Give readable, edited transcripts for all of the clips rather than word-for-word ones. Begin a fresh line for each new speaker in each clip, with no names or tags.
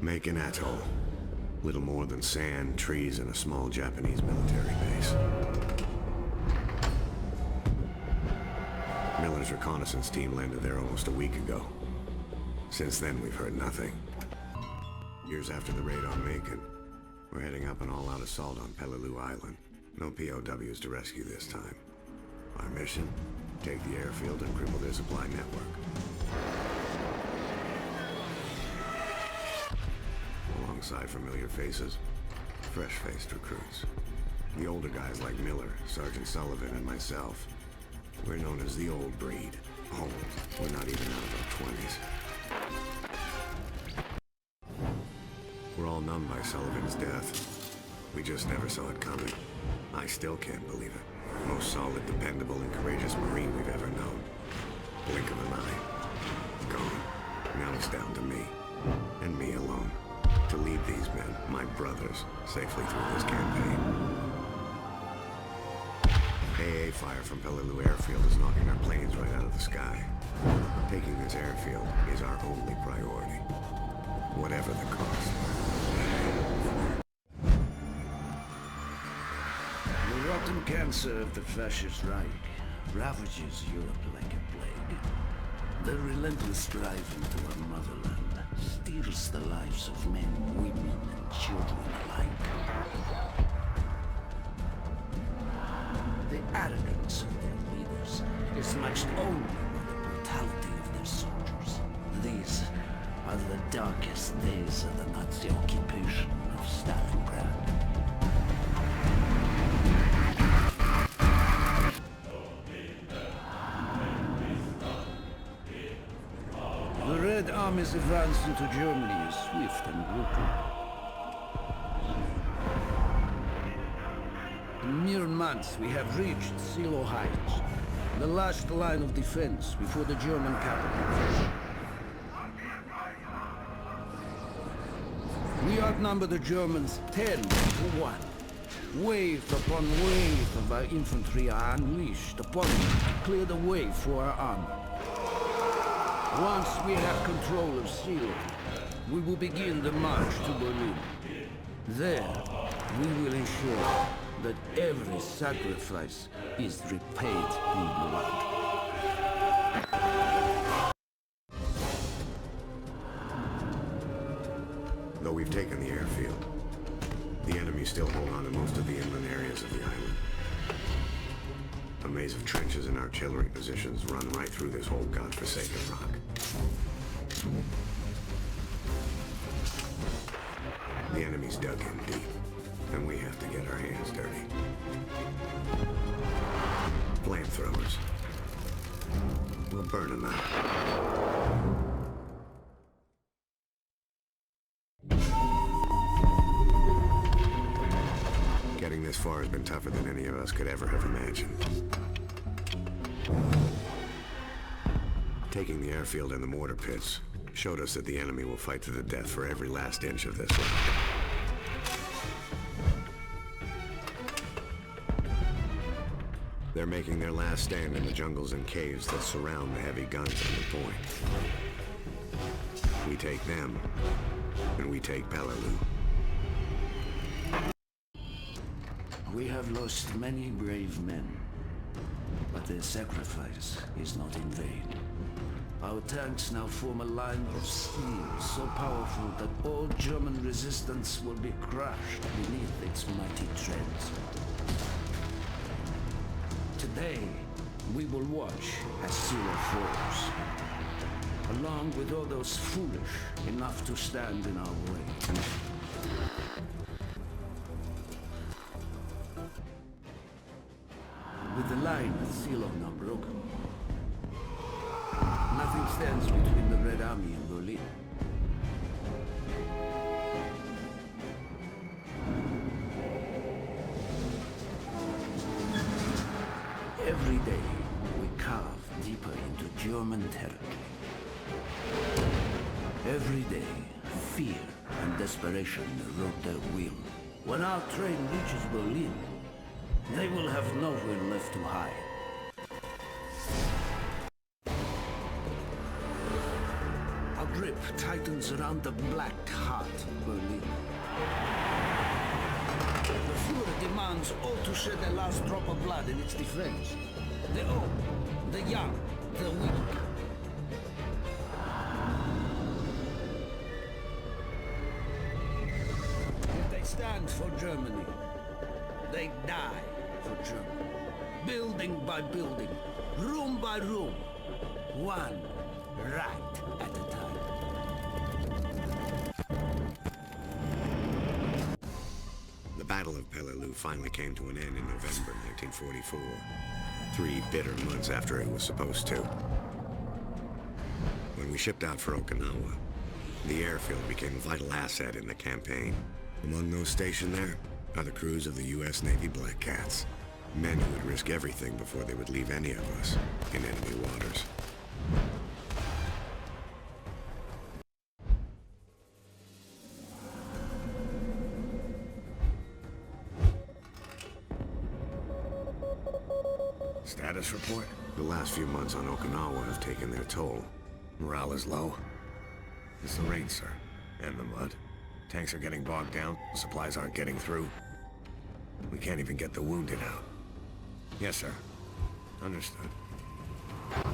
Makin Atoll. Little more than sand, trees, and a small Japanese military base. Miller's reconnaissance team landed there almost a week ago. Since then, we've heard nothing. Years after the raid on Macon, we're heading up an all-out assault on Peleliu Island. No POWs to rescue this time. Our mission? Take the airfield and cripple their supply network. Alongside familiar faces, fresh-faced recruits. The older guys like Miller, Sergeant Sullivan, and myself. We're known as the old breed. Old. We're not even out of our 20s. We're all numbed by Sullivan's death. We just never saw it coming. I still can't believe it. Most solid, dependable, and courageous Marine we've ever known. Blink of an eye. Gone. Now it's down to me. And me alone. To lead these men, my brothers, safely through this campaign. AA fire from Peleliu Airfield is knocking our planes right out of the sky. Taking this airfield is our only priority. Whatever the cost.
The rotten cancer of the fascist Reich ravages Europe like a plague. The relentless drive into our motherland steals the lives of men, women, and children alike. The arrogance of their leaders is matched only by the brutality of their soldiers. These are the darkest days of the Nazi occupation of Stalingrad. The Red Army's advance into Germany is swift and brutal. In mere months, we have reached Silo Heights, the last line of defense before the German capital. We outnumber the Germans 10 to 1. Wave upon wave of our infantry are unleashed upon them to clear the way for our army. Once we have control of Silo, we will begin the march to Berlin. There, we will ensure that every sacrifice is repaid in blood.
Though we've taken the airfield, the enemy still hold on to most of the inland areas of the island. A maze of trenches and artillery positions run right through this whole godforsaken rock. The enemy's dug in deep, and we have to get our hands dirty. Flamethrowers. We'll burn them out. Getting this far has been tougher than any of us could ever have imagined. Taking the airfield and the mortar pits showed us that the enemy will fight to the death for every last inch of this land. They're making their last stand in the jungles and caves that surround the heavy guns on the point. We take them, and we take Peleliu.
We have lost many brave men, but their sacrifice is not in vain. Our tanks now form a line of steel so powerful that all German resistance will be crushed beneath its mighty treads. Today, we will watch as Silo falls, along with all those foolish enough to stand in our way. With the line at Silo now broken, nothing stands between the Red Army and Berlin. Every day, we carve deeper into German territory. Every day, fear and desperation erode their will. When our train reaches Berlin, they will have nowhere left to hide. Our grip tightens around the black heart Berlin. The Fuhrer demands all to shed their last drop of blood in its defense. The old, the young, the weak. If they stand for Germany, they die for Germany. Building by building, room by room, one right at a time.
The Battle of Peleliu finally came to an end in November 1944. 3 bitter months after it was supposed to. When we shipped out for Okinawa, the airfield became a vital asset in the campaign. Among those stationed there are the crews of the U.S. Navy Black Cats. Men who would risk everything before they would leave any of us in enemy waters. Status report? The last few months on Okinawa have taken their toll. Morale is low. It's the rain, sir. And the mud. Tanks are getting bogged down. Supplies aren't getting through. We can't even get the wounded out. Yes, sir. Understood.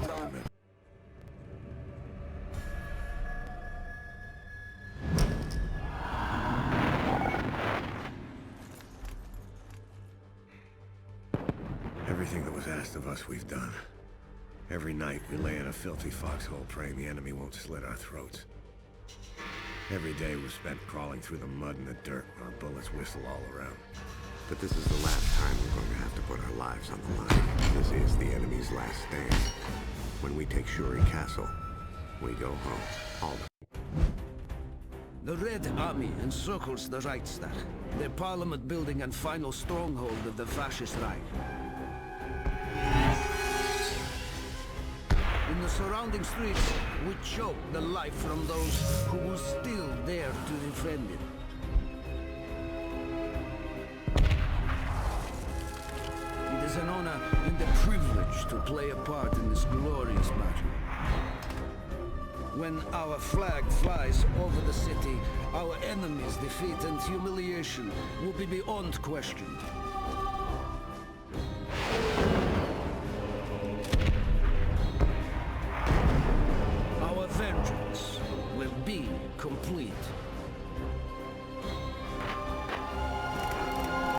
Damn it. Everything that was asked of us, we've done. Every night, we lay in a filthy foxhole praying the enemy won't slit our throats. Every day was spent crawling through the mud and the dirt while bullets whistle all around. But this is the last time we're going to have to put our lives on the line. This is the enemy's last stand. When we take Shuri Castle, we go home. All
The Red Army encircles the Reichstag, the parliament building and final stronghold of the fascist Reich. In the surrounding streets, we choke the life from those who will still dare to defend it. It is an honor and a privilege to play a part in this glorious battle. When our flag flies over the city, our enemies' defeat and humiliation will be beyond question. Our vengeance will be complete.